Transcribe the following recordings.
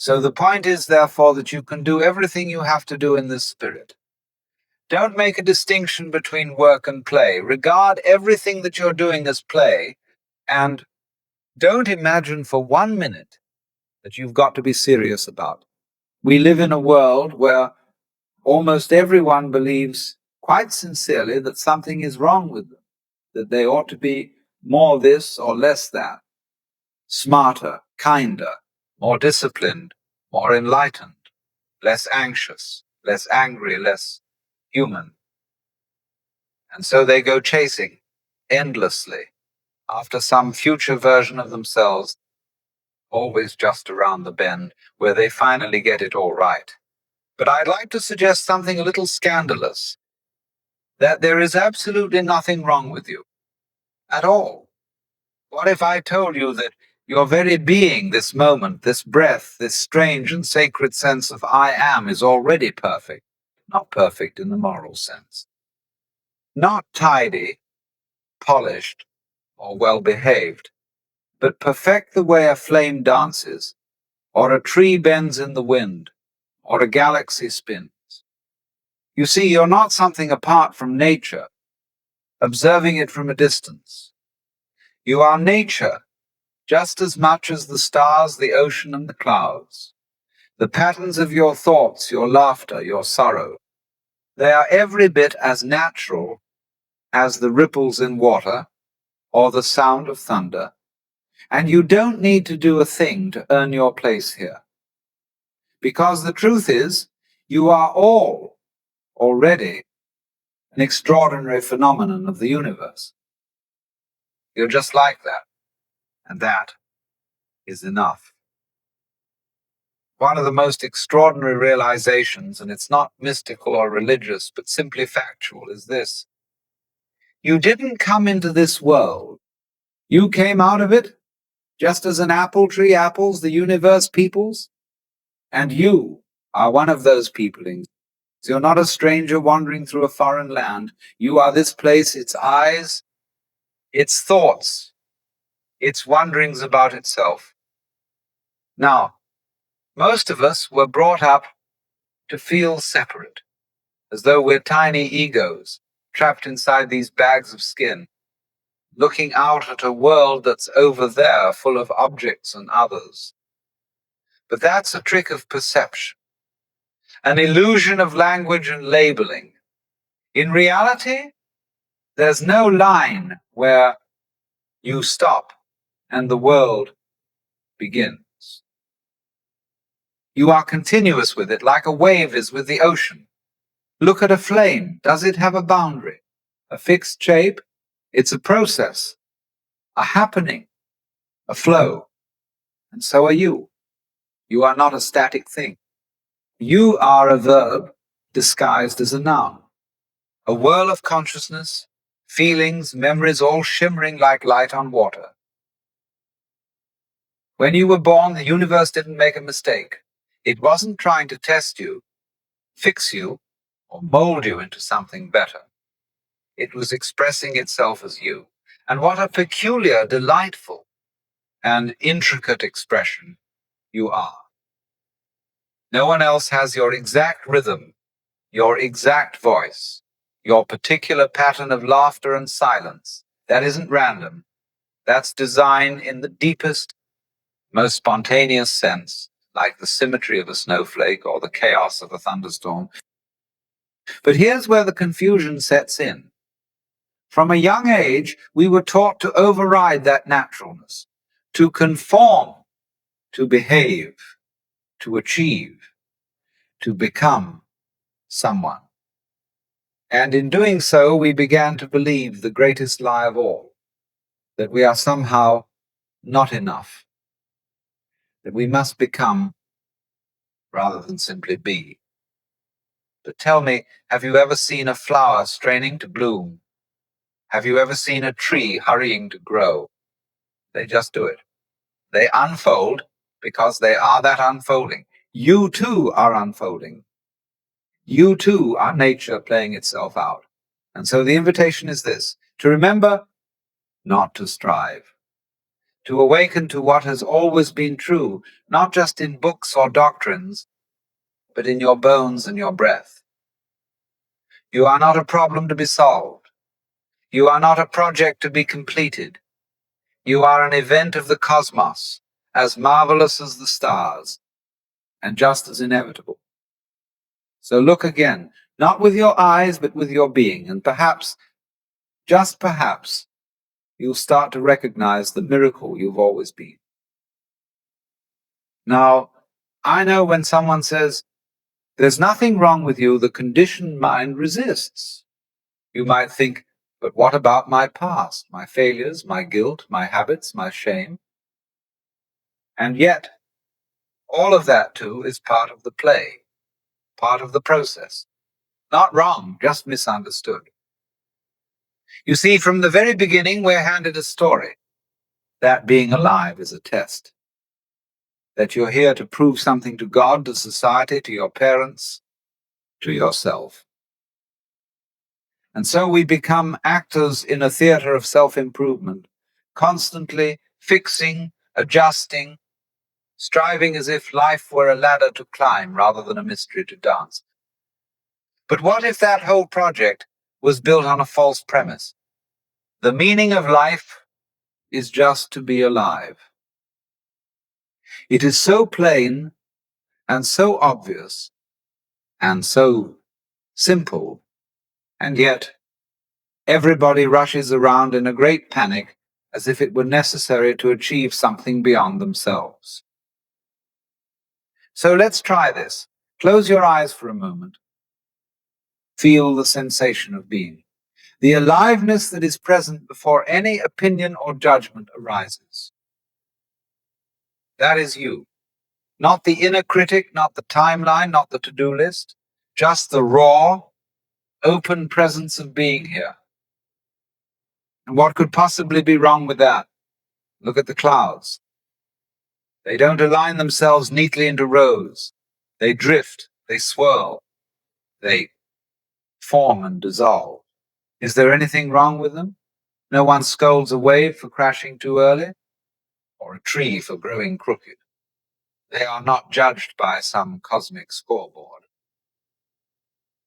So the point is, therefore, that you can do everything you have to do in this spirit. Don't make a distinction between work and play. Regard everything that you're doing as play, and don't imagine for 1 minute that you've got to be serious about it. We live in a world where almost everyone believes quite sincerely that something is wrong with them, that they ought to be more this or less that, smarter, kinder, more disciplined, more enlightened, less anxious, less angry, less human. And so they go chasing endlessly after some future version of themselves, always just around the bend, where they finally get it all right. But I'd like to suggest something a little scandalous, that there is absolutely nothing wrong with you at all. What if I told you that your very being, this moment, this breath, this strange and sacred sense of I am is already perfect? Not perfect in the moral sense. Not tidy, polished, or well-behaved, but perfect the way a flame dances, or a tree bends in the wind, or a galaxy spins. You see, you're not something apart from nature, observing it from a distance. You are nature, just as much as the stars, the ocean, and the clouds. The patterns of your thoughts, your laughter, your sorrow, they are every bit as natural as the ripples in water or the sound of thunder, and you don't need to do a thing to earn your place here. Because the truth is, you are all already an extraordinary phenomenon of the universe. You're just like that, and that is enough. One of the most extraordinary realizations, and it's not mystical or religious, but simply factual, is this. You didn't come into this world. You came out of it just as an apple tree apples the universe peoples, and you are one of those peoplings. You're not a stranger wandering through a foreign land. You are this place, its eyes, its thoughts, its wonderings about itself. Now, most of us were brought up to feel separate, as though we're tiny egos trapped inside these bags of skin, looking out at a world that's over there full of objects and others. But that's a trick of perception, an illusion of language and labeling. In reality, there's no line where you stop and the world begins. You are continuous with it, like a wave is with the ocean. Look at a flame. Does it have a boundary, a fixed shape? It's a process, a happening, a flow. And so are you. You are not a static thing. You are a verb disguised as a noun. A whirl of consciousness, feelings, memories, all shimmering like light on water. When you were born, the universe didn't make a mistake. It wasn't trying to test you, fix you, or mold you into something better. It was expressing itself as you. And what a peculiar, delightful, and intricate expression you are. No one else has your exact rhythm, your exact voice, your particular pattern of laughter and silence. That isn't random. That's design in the deepest, most spontaneous sense, like the symmetry of a snowflake or the chaos of a thunderstorm. But here's where the confusion sets in. From a young age, we were taught to override that naturalness, to conform, to behave, to achieve, to become someone. And in doing so, we began to believe the greatest lie of all, that we are somehow not enough, that we must become rather than simply be. But tell me, have you ever seen a flower straining to bloom? Have you ever seen a tree hurrying to grow? They just do it. They unfold because they are that unfolding. You too are unfolding. You too are nature playing itself out. And so the invitation is this, to remember not to strive. to awaken to what has always been true, not just in books or doctrines, but in your bones and your breath. You are not a problem to be solved. You are not a project to be completed. You are an event of the cosmos, as marvelous as the stars, and just as inevitable. So look again, not with your eyes, but with your being, and perhaps, just perhaps, you'll start to recognize the miracle you've always been. Now, I know when someone says, there's nothing wrong with you, the conditioned mind resists. You might think, but what about my past, my failures, my guilt, my habits, my shame? And yet, all of that too is part of the play, part of the process. Not wrong, just misunderstood. You see, from the very beginning, we're handed a story. That being alive is a test. That you're here to prove something to God, to society, to your parents, to yourself. And so we become actors in a theater of self-improvement, constantly fixing, adjusting, striving as if life were a ladder to climb rather than a mystery to dance. But what if that whole project was built on a false premise? The meaning of life is just to be alive. It is so plain and so obvious and so simple, and yet everybody rushes around in a great panic as if it were necessary to achieve something beyond themselves. So let's try this. Close your eyes for a moment. Feel the sensation of being, the aliveness that is present before any opinion or judgment arises. That is you. Not the inner critic, not the timeline, not the to-do list, just the raw, open presence of being here. And what could possibly be wrong with that? Look at the clouds. They don't align themselves neatly into rows. They drift, they swirl, they form and dissolve. Is there anything wrong with them? No one scolds a wave for crashing too early, or a tree for growing crooked. They are not judged by some cosmic scoreboard.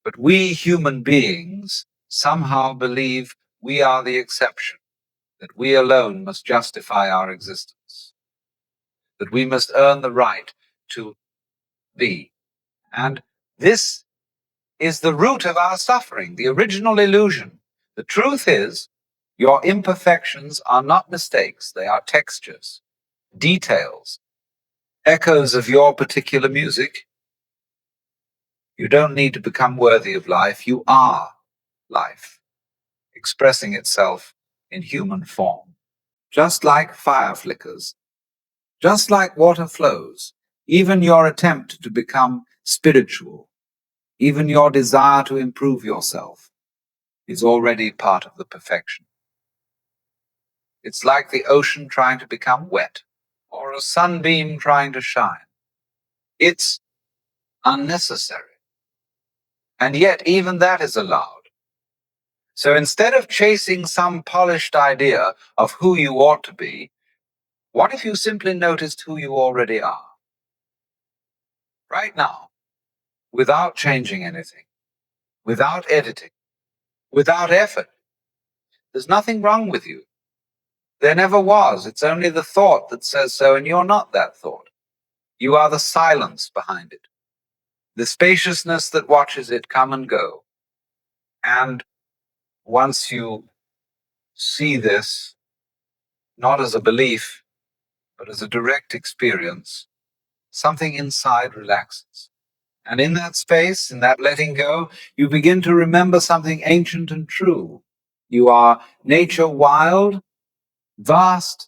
But we human beings somehow believe we are the exception, that we alone must justify our existence, that we must earn the right to be. And this is the root of our suffering, the original illusion. The truth is, your imperfections are not mistakes, they are textures, details, echoes of your particular music. You don't need to become worthy of life, you are life, expressing itself in human form. Just like fire flickers, just like water flows, even your attempt to become spiritual, even your desire to improve yourself, is already part of the perfection. It's like the ocean trying to become wet, or a sunbeam trying to shine. It's unnecessary. And yet even that is allowed. So instead of chasing some polished idea of who you ought to be, what if you simply noticed who you already are? Right now, without changing anything, without editing, without effort. There's nothing wrong with you. There never was. It's only the thought that says so, and you're not that thought. You are the silence behind it, the spaciousness that watches it come and go. And once you see this, not as a belief, but as a direct experience, something inside relaxes. And in that space, in that letting go, you begin to remember something ancient and true. You are nature wild, vast,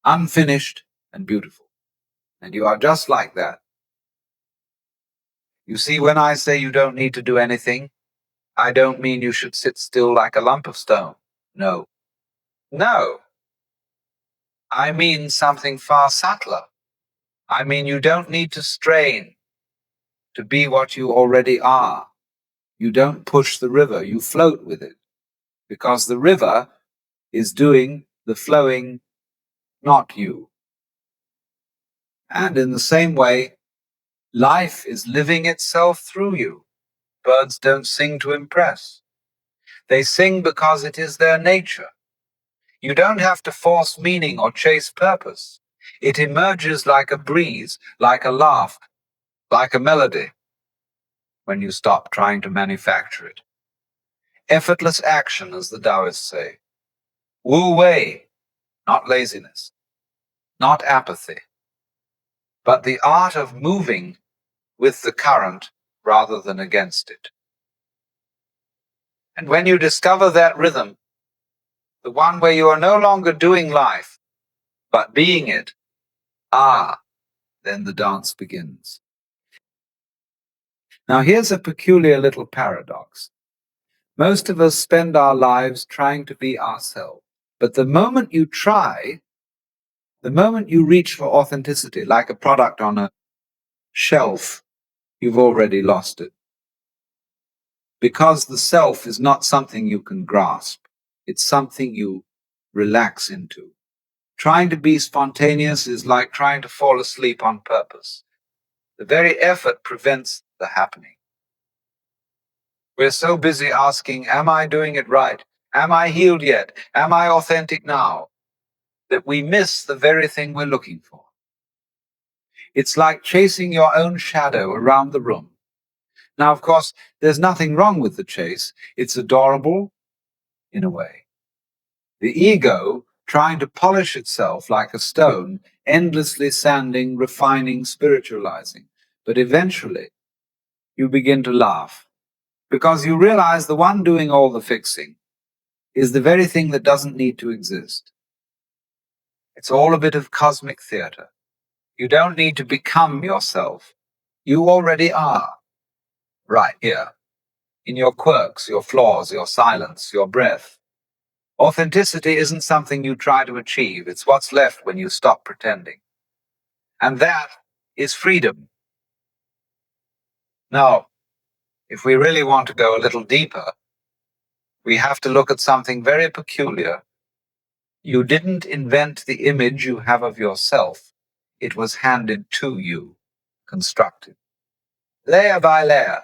unfinished, and beautiful. And you are just like that. You see, when I say you don't need to do anything, I don't mean you should sit still like a lump of stone. No. No. I mean something far subtler. I mean you don't need to strain to be what you already are. You don't push the river, you float with it. Because the river is doing the flowing not you. And in the same way, life is living itself through you. Birds don't sing to impress. They sing because it is their nature. You don't have to force meaning or chase purpose. It emerges like a breeze, like a laugh, like a melody, when you stop trying to manufacture it. Effortless action, as the Taoists say. Wu Wei, not laziness, not apathy, but the art of moving with the current rather than against it. And when you discover that rhythm, the one where you are no longer doing life, but being it, then the dance begins. Now here's a peculiar little paradox. Most of us spend our lives trying to be ourselves. But the moment you try, the moment you reach for authenticity, like a product on a shelf, you've already lost it. Because the self is not something you can grasp. It's something you relax into. Trying to be spontaneous is like trying to fall asleep on purpose. The very effort prevents the happening. We're so busy asking, am I doing it right? Am I healed yet? Am I authentic now? That we miss the very thing we're looking for. It's like chasing your own shadow around the room. Now, of course, there's nothing wrong with the chase. It's adorable in a way. The ego, trying to polish itself like a stone, endlessly sanding, refining, spiritualizing. But eventually, you begin to laugh because you realize the one doing all the fixing is the very thing that doesn't need to exist. It's all a bit of cosmic theater. You don't need to become yourself. You already are, right here, in your quirks, your flaws, your silence, your breath. Authenticity isn't something you try to achieve. It's what's left when you stop pretending. And that is freedom. Now, if we really want to go a little deeper, we have to look at something very peculiar. You didn't invent the image you have of yourself. It was handed to you, constructed, layer by layer,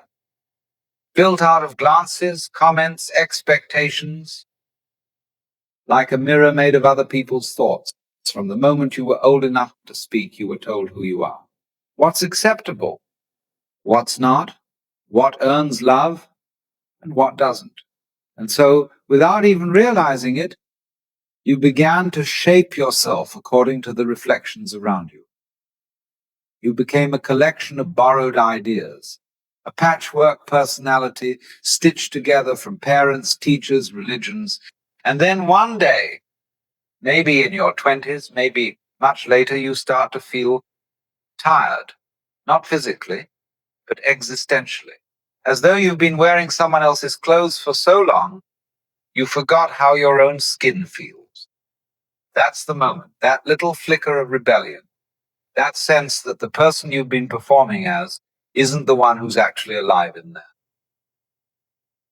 built out of glances, comments, expectations, like a mirror made of other people's thoughts. From the moment you were old enough to speak, you were told who you are. What's acceptable? What's not? What earns love? And what doesn't? And so, without even realizing it, you began to shape yourself according to the reflections around you. You became a collection of borrowed ideas, a patchwork personality stitched together from parents, teachers, religions. And then one day, maybe in your 20s, maybe much later, you start to feel tired, not physically, but existentially. As though you've been wearing someone else's clothes for so long, you forgot how your own skin feels. That's the moment, that little flicker of rebellion, that sense that the person you've been performing as isn't the one who's actually alive in there.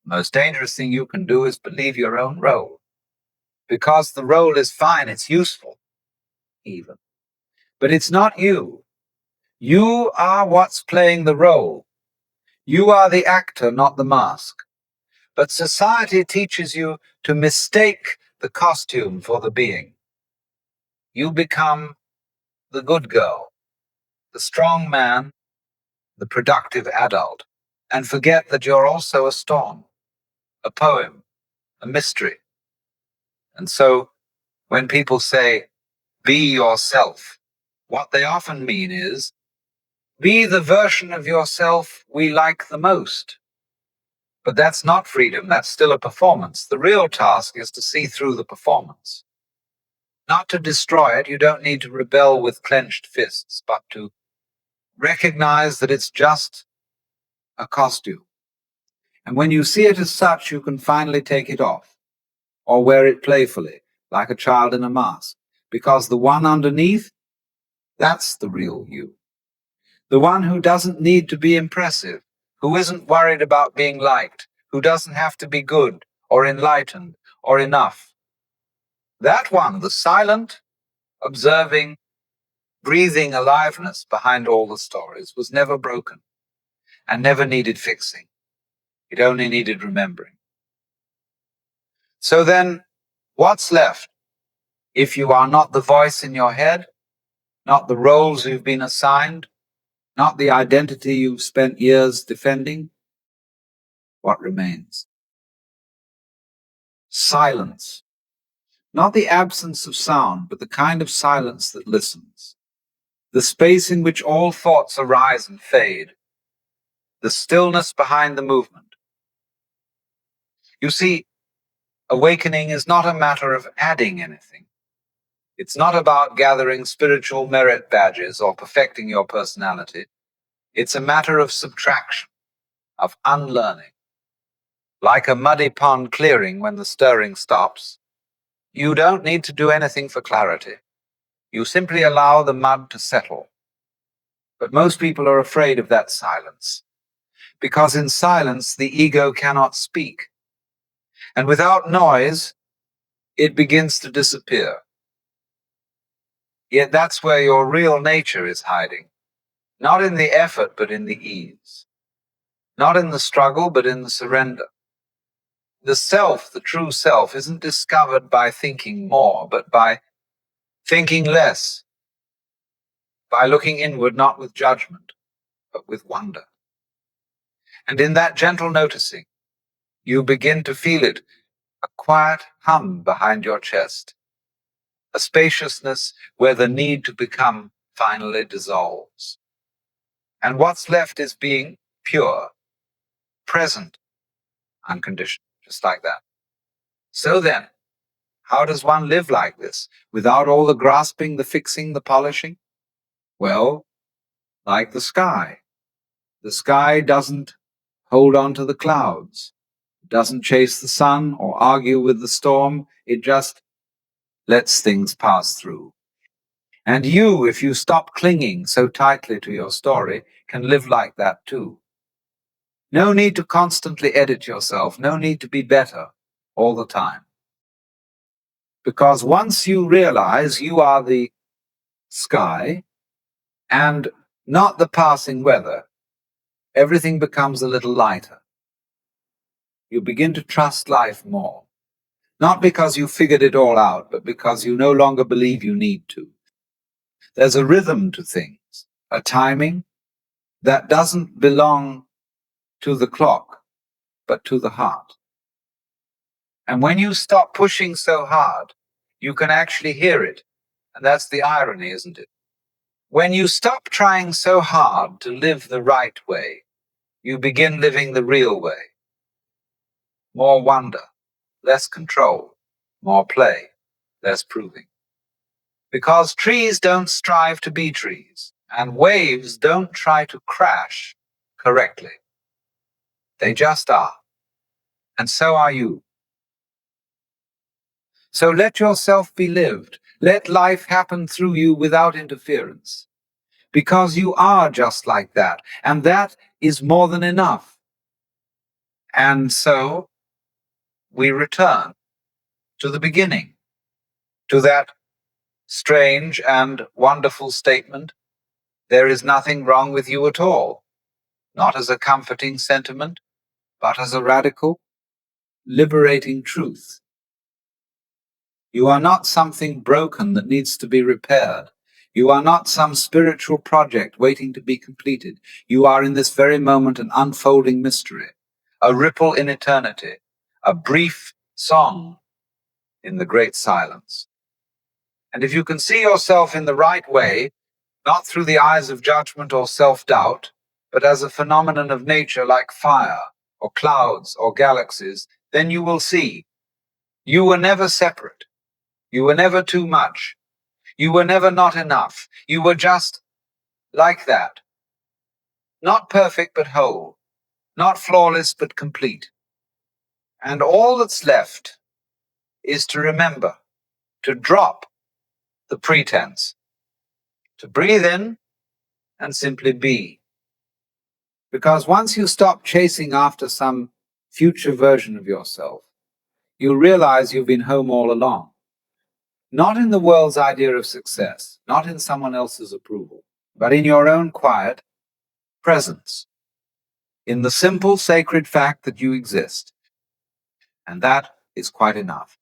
The most dangerous thing you can do is believe your own role. Because the role is fine, it's useful, even. But it's not you. You are what's playing the role. You are the actor, not the mask. But society teaches you to mistake the costume for the being. You become the good girl, the strong man, the productive adult, and forget that you're also a storm, a poem, a mystery. And so when people say, be yourself, what they often mean is, be the version of yourself we like the most. But that's not freedom, that's still a performance. The real task is to see through the performance. Not to destroy it, you don't need to rebel with clenched fists, but to recognize that it's just a costume. And when you see it as such, you can finally take it off, or wear it playfully, like a child in a mask. Because the one underneath, that's the real you. The one who doesn't need to be impressive, who isn't worried about being liked, who doesn't have to be good, or enlightened, or enough. That one, the silent, observing, breathing aliveness behind all the stories was never broken and never needed fixing. It only needed remembering. So then, what's left if you are not the voice in your head, not the roles you've been assigned, not the identity you've spent years defending? What remains? Silence. Not the absence of sound, but the kind of silence that listens. The space in which all thoughts arise and fade. The stillness behind the movement. You see, awakening is not a matter of adding anything. It's not about gathering spiritual merit badges or perfecting your personality. It's a matter of subtraction, of unlearning. Like a muddy pond clearing when the stirring stops, you don't need to do anything for clarity. You simply allow the mud to settle. But most people are afraid of that silence, because in silence the ego cannot speak. And without noise, it begins to disappear. Yet that's where your real nature is hiding. Not in the effort, but in the ease. Not in the struggle, but in the surrender. The self, the true self, isn't discovered by thinking more, but by thinking less. By looking inward, not with judgment, but with wonder. And in that gentle noticing, you begin to feel it, a quiet hum behind your chest, a spaciousness where the need to become finally dissolves. And what's left is being pure, present, unconditioned, just like that. So then, how does one live like this, without all the grasping, the fixing, the polishing? Well, like the sky. The sky doesn't hold on to the clouds, doesn't chase the sun or argue with the storm. It just lets things pass through. And you, if you stop clinging so tightly to your story, can live like that too. No need to constantly edit yourself, no need to be better all the time. Because once you realize you are the sky and not the passing weather, everything becomes a little lighter. You begin to trust life more. Not because you figured it all out, but because you no longer believe you need to. There's a rhythm to things, a timing that doesn't belong to the clock, but to the heart. And when you stop pushing so hard, you can actually hear it. And that's the irony, isn't it? When you stop trying so hard to live the right way, you begin living the real way. More wonder, less control, more play, less proving. Because trees don't strive to be trees, and waves don't try to crash correctly. They just are. And so are you. So let yourself be lived. Let life happen through you without interference. Because you are just like that, and that is more than enough. And so we return to the beginning, to that strange and wonderful statement, there is nothing wrong with you at all, not as a comforting sentiment, but as a radical, liberating truth. You are not something broken that needs to be repaired. You are not some spiritual project waiting to be completed. You are in this very moment an unfolding mystery, a ripple in eternity, a brief song in the great silence. And if you can see yourself in the right way, not through the eyes of judgment or self-doubt, but as a phenomenon of nature like fire or clouds or galaxies, then you will see you were never separate. You were never too much. You were never not enough. You were just like that. Not perfect, but whole. Not flawless, but complete. And all that's left is to remember, to drop the pretense, to breathe in and simply be. Because once you stop chasing after some future version of yourself, you realize you've been home all along. Not in the world's idea of success, not in someone else's approval, but in your own quiet presence, in the simple sacred fact that you exist. And that is quite enough.